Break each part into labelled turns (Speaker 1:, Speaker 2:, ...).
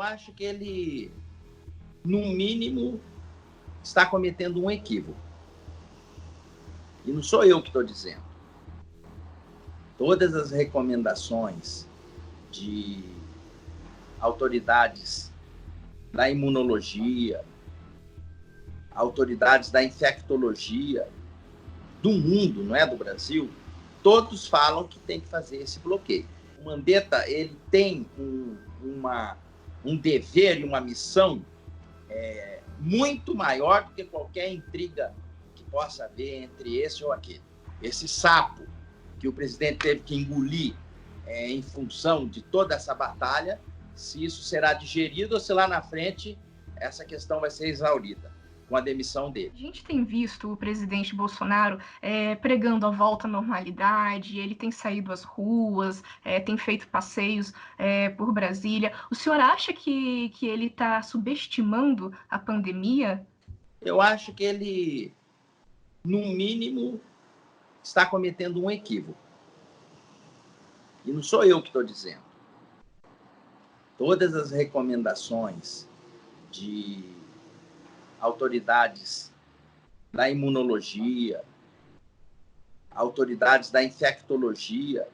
Speaker 1: acho que ele, no mínimo, está cometendo um equívoco. E não sou eu que estou dizendo. Todas as recomendações de autoridades da imunologia, autoridades da infectologia do mundo, não é do Brasil, todos falam que tem que fazer esse bloqueio. O Mandetta, ele tem um dever e uma missão muito maior do que qualquer intriga que possa haver entre esse ou aquele. Esse sapo que o presidente teve que engolir em função de toda essa batalha, se isso será digerido ou se lá na frente essa questão vai ser exaurida com a demissão dele.
Speaker 2: A gente tem visto o presidente Bolsonaro pregando a volta à normalidade, ele tem saído às ruas, tem feito passeios por Brasília. O senhor acha que ele está subestimando a pandemia?
Speaker 1: Eu acho que ele, no mínimo, está cometendo um equívoco. E não sou eu que estou dizendo. Todas as recomendações de autoridades da imunologia, autoridades da infectologia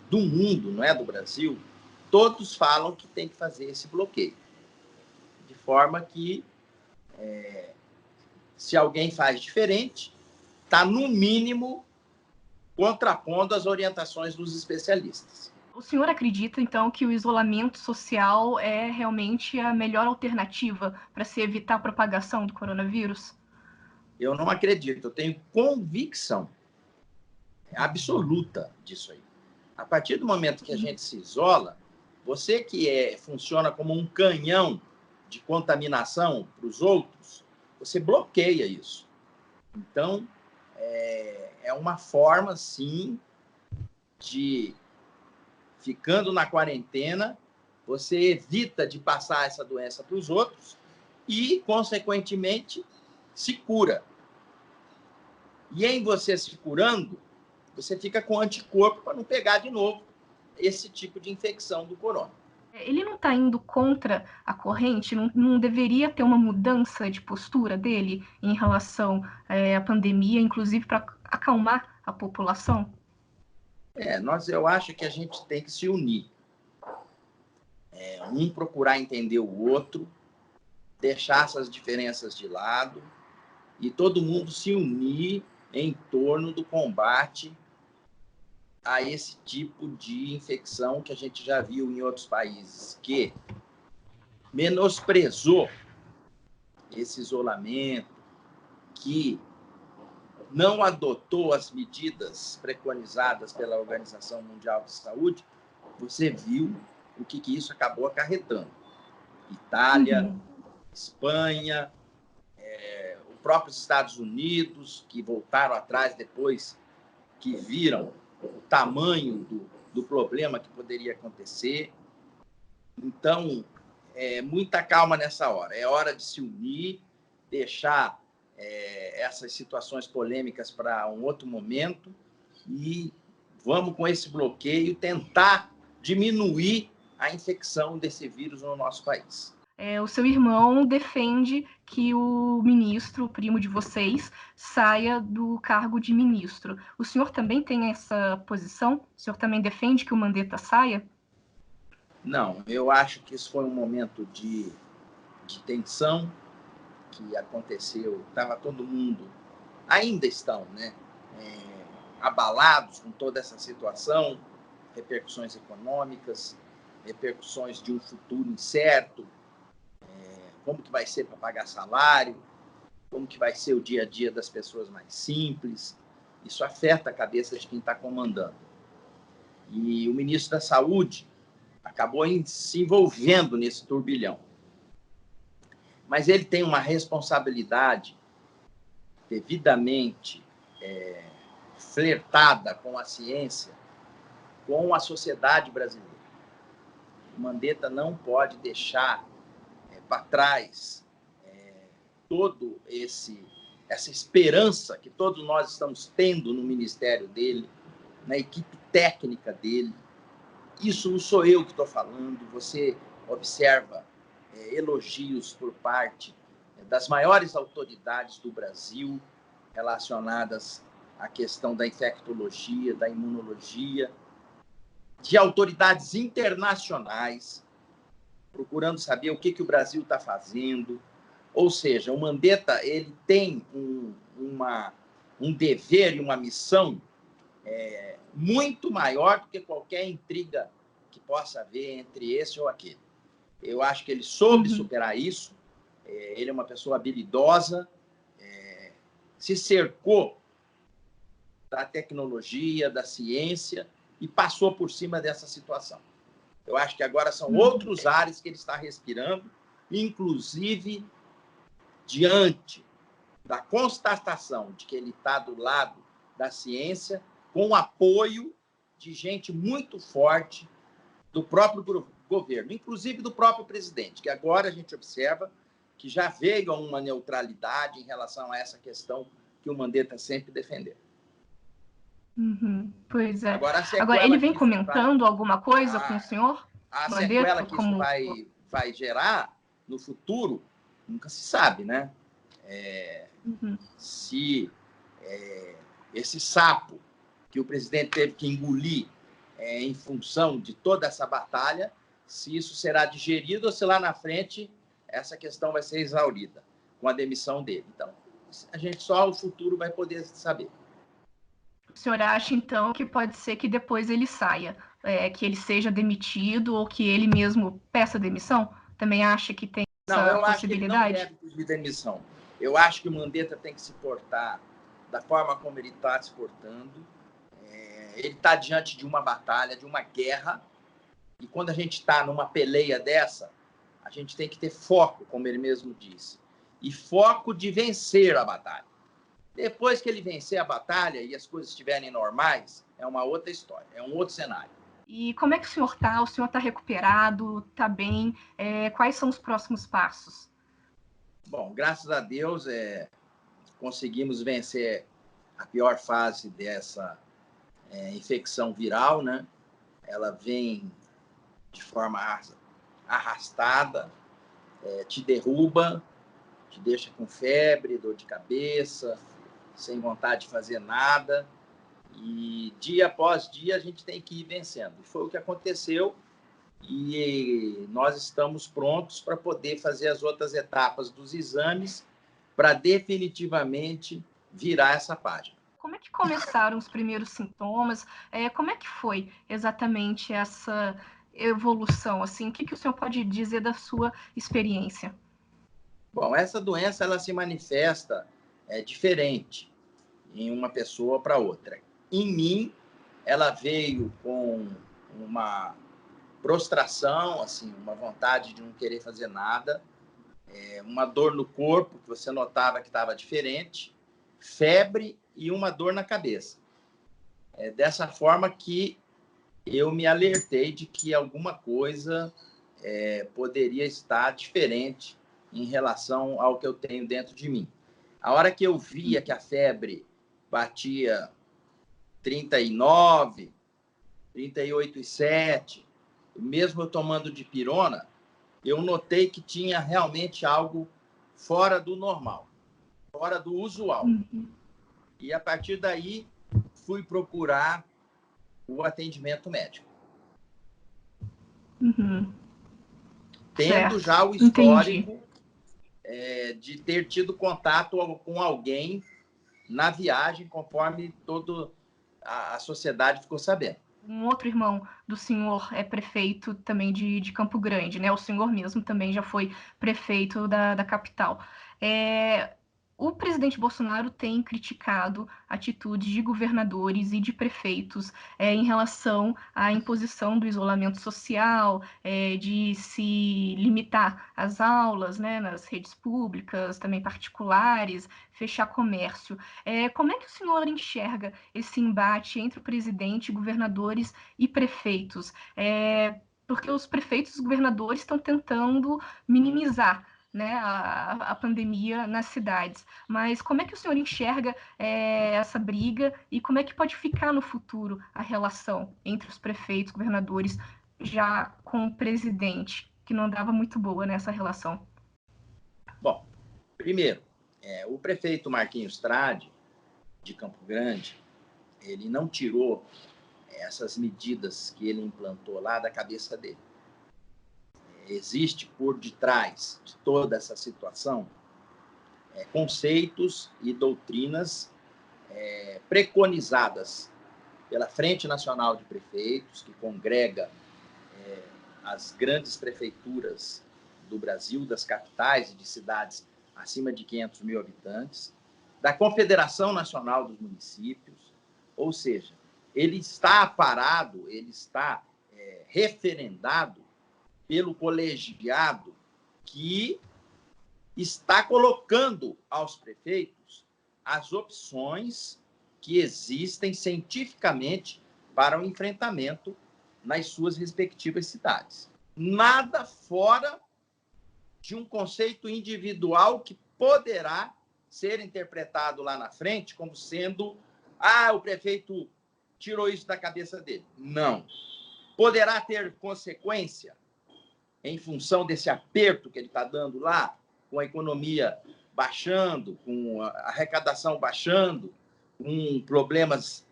Speaker 1: do mundo, não é do Brasil, todos falam que tem que fazer esse bloqueio. De forma que, se alguém faz diferente, está, no mínimo, contrapondo as orientações dos especialistas.
Speaker 2: O senhor acredita, então, que o isolamento social é realmente a melhor alternativa para se evitar a propagação do coronavírus?
Speaker 1: Eu não acredito, eu tenho convicção absoluta disso aí. A partir do momento que a gente se isola, você que funciona como um canhão de contaminação para os outros, você bloqueia isso. Então, é uma forma, sim, de, ficando na quarentena, você evita de passar essa doença para os outros e, consequentemente, se cura. E em você se curando, você fica com anticorpo para não pegar de novo esse tipo de infecção do corona.
Speaker 2: Ele não está indo contra a corrente? Não deveria ter uma mudança de postura dele em relação à pandemia, inclusive para acalmar a população?
Speaker 1: Eu acho que a gente tem que se unir. Um procurar entender o outro, deixar essas diferenças de lado e todo mundo se unir em torno do combate a esse tipo de infecção que a gente já viu em outros países, que menosprezou esse isolamento, que não adotou as medidas preconizadas pela Organização Mundial de Saúde. Você viu o que isso acabou acarretando. Itália, Espanha, os próprios Estados Unidos, que voltaram atrás depois que viram o tamanho do problema que poderia acontecer. Então, muita calma nessa hora. É hora de se unir, deixar essas situações polêmicas para um outro momento e vamos, com esse bloqueio, tentar diminuir a infecção desse vírus no nosso país.
Speaker 2: O seu irmão defende que o ministro, o primo de vocês, saia do cargo de ministro. O senhor também tem essa posição? O senhor também defende que o Mandetta saia?
Speaker 1: Não, eu acho que isso foi um momento de tensão que aconteceu. Estava todo mundo, ainda estão, né, abalados com toda essa situação, repercussões econômicas, repercussões de um futuro incerto, como que vai ser para pagar salário, como que vai ser o dia a dia das pessoas mais simples. Isso afeta a cabeça de quem está comandando. E o ministro da Saúde acabou se envolvendo nesse turbilhão. Mas ele tem uma responsabilidade devidamente flertada com a ciência, com a sociedade brasileira. O Mandetta não pode deixar para trás todo essa esperança que todos nós estamos tendo no ministério dele, na equipe técnica dele. Isso não sou eu que estou falando. Você observa elogios por parte das maiores autoridades do Brasil relacionadas à questão da infectologia, da imunologia, de autoridades internacionais, procurando saber o que o Brasil está fazendo. Ou seja, o Mandetta ele tem um dever e uma missão muito maior do que qualquer intriga que possa haver entre esse ou aquele. Eu acho que ele soube superar isso. Ele é uma pessoa habilidosa, se cercou da tecnologia, da ciência e passou por cima dessa situação. Eu acho que agora são outros ares que ele está respirando, inclusive diante da constatação de que ele está do lado da ciência, com o apoio de gente muito forte do próprio governo, inclusive do próprio presidente, que agora a gente observa que já veio a uma neutralidade em relação a essa questão que o Mandetta sempre defendeu.
Speaker 2: Pois é.
Speaker 1: Agora
Speaker 2: ele vem comentando alguma coisa com o senhor?
Speaker 1: A
Speaker 2: Mandetta,
Speaker 1: sequela que isso vai gerar no futuro, nunca se sabe, né? Se esse sapo que o presidente teve que engolir em função de toda essa batalha, se isso será digerido ou se lá na frente essa questão vai ser exaurida com a demissão dele. Então, a gente só o futuro vai poder saber.
Speaker 2: O senhor acha, então, que pode ser que depois ele saia, que ele seja demitido ou que ele mesmo peça demissão? Também acha que tem essa possibilidade? Não, eu acho que ele não
Speaker 1: deve pedir demissão. Eu acho que o Mandetta tem que se portar da forma como ele está se portando. Ele está diante de uma batalha, de uma guerra, e quando a gente está numa peleia dessa, a gente tem que ter foco, como ele mesmo disse, e foco de vencer a batalha. Depois que ele vencer a batalha e as coisas estiverem normais, é uma outra história, é um outro cenário.
Speaker 2: E como é que o senhor está? O senhor está recuperado? Está bem? Quais são os próximos passos?
Speaker 1: Bom, graças a Deus, conseguimos vencer a pior fase dessa infecção viral, né? Ela vem de forma arrastada, te derruba, te deixa com febre, dor de cabeça, sem vontade de fazer nada, e dia após dia a gente tem que ir vencendo. Foi o que aconteceu e nós estamos prontos para poder fazer as outras etapas dos exames para definitivamente virar essa página.
Speaker 2: Como é que começaram os primeiros sintomas? Como é que foi exatamente essa evolução? Assim, o que o senhor pode dizer da sua experiência?
Speaker 1: Bom, essa doença ela se manifesta diferente em uma pessoa para outra. Em mim, ela veio com uma prostração, assim, uma vontade de não querer fazer nada, uma dor no corpo, que você notava que estava diferente, febre e uma dor na cabeça. Dessa forma que eu me alertei de que alguma coisa poderia estar diferente em relação ao que eu tenho dentro de mim. A hora que eu via que a febre batia 39, 38,7, mesmo eu tomando dipirona, eu notei que tinha realmente algo fora do normal, fora do usual. E a partir daí, fui procurar o atendimento médico. Tendo já o histórico de ter tido contato com alguém na viagem, conforme toda a sociedade ficou sabendo.
Speaker 2: Um outro irmão do senhor é prefeito também de Campo Grande, né? O senhor mesmo também já foi prefeito da capital. O presidente Bolsonaro tem criticado atitudes de governadores e de prefeitos em relação à imposição do isolamento social, de se limitar às aulas, né, nas redes públicas, também particulares, fechar comércio. Como é que o senhor enxerga esse embate entre o presidente, governadores e prefeitos? Porque os prefeitos e os governadores estão tentando minimizar, né, a pandemia nas cidades. Mas como é que o senhor enxerga essa briga e como é que pode ficar no futuro a relação entre os prefeitos, governadores, já com o presidente? que não andava muito boa nessa relação?
Speaker 1: Bom, primeiro, o prefeito Marquinhos Trade, de Campo Grande, ele não tirou essas medidas que ele implantou lá da cabeça dele. Existe por detrás de toda essa situação conceitos e doutrinas preconizadas pela Frente Nacional de Prefeitos, que congrega as grandes prefeituras do Brasil, das capitais e de cidades acima de 500 mil habitantes, da Confederação Nacional dos Municípios, ou seja, ele está aparado, ele está referendado pelo colegiado que está colocando aos prefeitos as opções que existem cientificamente para o enfrentamento nas suas respectivas cidades. Nada fora de um conceito individual que poderá ser interpretado lá na frente como sendo o prefeito tirou isso da cabeça dele. Não. Poderá ter consequência em função desse aperto que ele está dando lá, com a economia baixando, com a arrecadação baixando, com problemas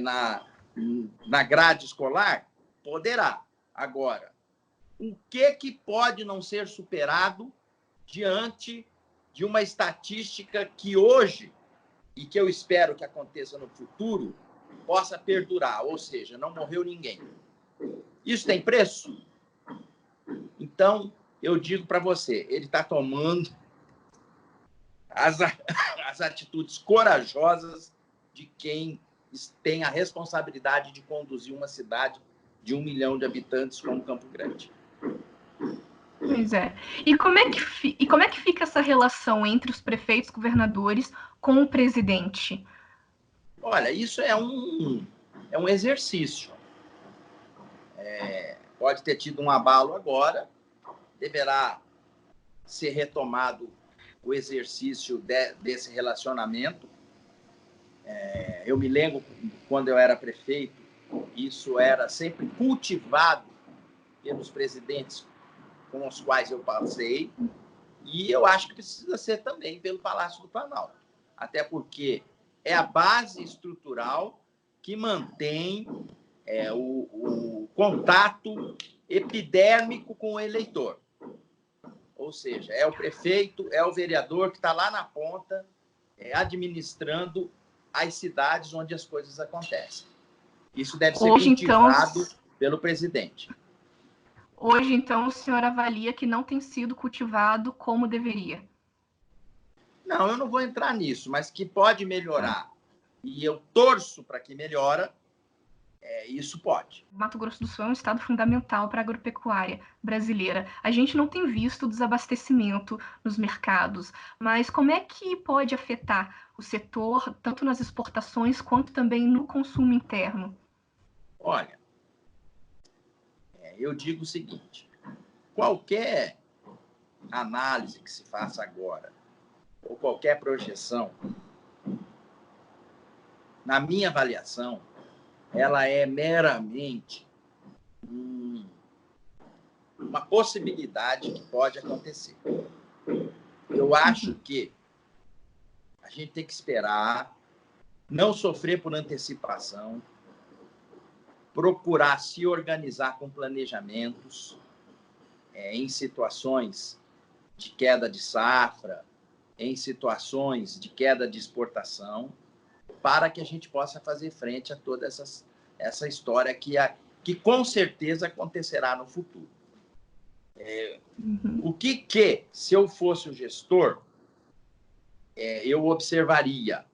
Speaker 1: na grade escolar? Poderá. Agora, o que pode não ser superado diante de uma estatística que hoje, e que eu espero que aconteça no futuro, possa perdurar, ou seja, não morreu ninguém. Isso tem preço? Então, eu digo para você, ele está tomando as atitudes corajosas de quem tem a responsabilidade de conduzir uma cidade de 1 milhão de habitantes como Campo Grande.
Speaker 2: Pois é. E como é que fica essa relação entre os prefeitos, governadores com o presidente?
Speaker 1: Olha, isso é um exercício. Pode ter tido um abalo agora, deverá ser retomado o exercício desse relacionamento. Eu me lembro, quando eu era prefeito, isso era sempre cultivado pelos presidentes com os quais eu passei, e eu acho que precisa ser também pelo Palácio do Planalto, até porque é a base estrutural que mantém o contato epidérmico com o eleitor. Ou seja, é o prefeito, é o vereador que está lá na ponta, administrando as cidades onde as coisas acontecem. Isso deve ser cultivado pelo presidente.
Speaker 2: Hoje, então, o senhor avalia que não tem sido cultivado como deveria?
Speaker 1: Não, eu não vou entrar nisso, mas que pode melhorar. E eu torço para que melhore, isso pode.
Speaker 2: Mato Grosso do Sul é um estado fundamental para a agropecuária brasileira. A gente não tem visto desabastecimento nos mercados, mas como é que pode afetar o setor, tanto nas exportações quanto também no consumo interno?
Speaker 1: Olha, eu digo o seguinte, qualquer análise que se faça agora, ou qualquer projeção, na minha avaliação, ela é meramente uma possibilidade que pode acontecer. Eu acho que a gente tem que esperar, não sofrer por antecipação, procurar se organizar com planejamentos em situações de queda de safra, em situações de queda de exportação, para que a gente possa fazer frente a toda essa história que com certeza acontecerá no futuro. O que, se eu fosse o gestor, eu observaria?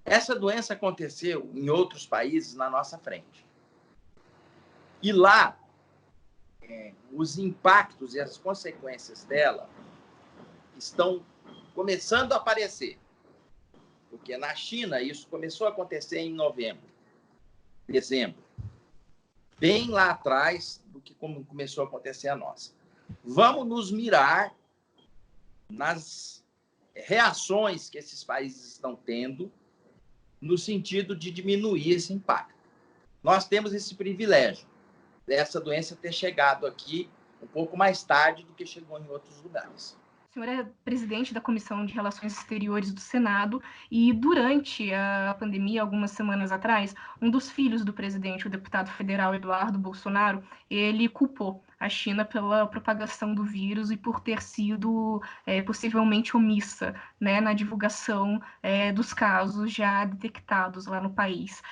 Speaker 1: Essa doença aconteceu em outros países na nossa frente. E lá, os impactos e as consequências dela estão começando a aparecer. Porque na China isso começou a acontecer em novembro, dezembro. Bem lá atrás do que como começou a acontecer a nossa. Vamos nos mirar nas reações que esses países estão tendo no sentido de diminuir esse impacto. Nós temos esse privilégio dessa doença ter chegado aqui um pouco mais tarde do que chegou em outros lugares.
Speaker 2: O senhor é presidente da Comissão de Relações Exteriores do Senado e durante a pandemia, algumas semanas atrás, um dos filhos do presidente, o deputado federal Eduardo Bolsonaro, ele culpou a China pela propagação do vírus e por ter sido possivelmente omissa, né, na divulgação dos casos já detectados lá no país.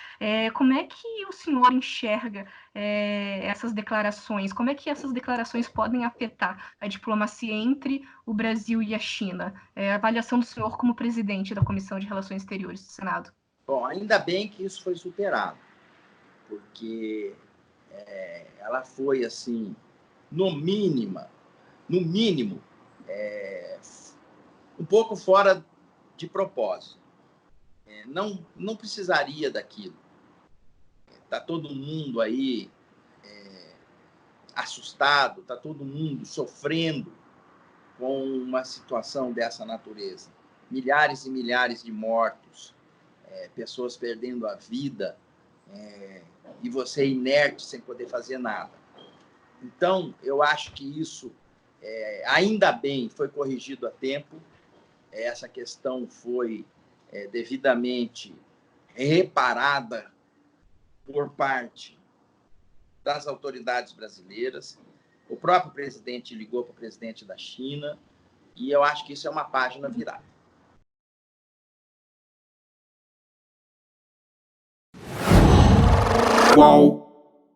Speaker 2: Como é que o senhor enxerga essas declarações? Como é que essas declarações podem afetar a diplomacia entre o Brasil e a China? A avaliação do senhor como presidente da Comissão de Relações Exteriores do Senado.
Speaker 1: Bom, ainda bem que isso foi superado, porque ela foi, assim, no mínimo, um pouco fora de propósito. Não precisaria daquilo. Está todo mundo aí assustado, está todo mundo sofrendo com uma situação dessa natureza. Milhares e milhares de mortos, pessoas perdendo a vida, e você inerte sem poder fazer nada. Então, eu acho que isso, ainda bem, foi corrigido a tempo. Essa questão foi devidamente reparada por parte das autoridades brasileiras. O próprio presidente ligou para o presidente da China, e eu acho que isso é uma página virada.
Speaker 3: Qual?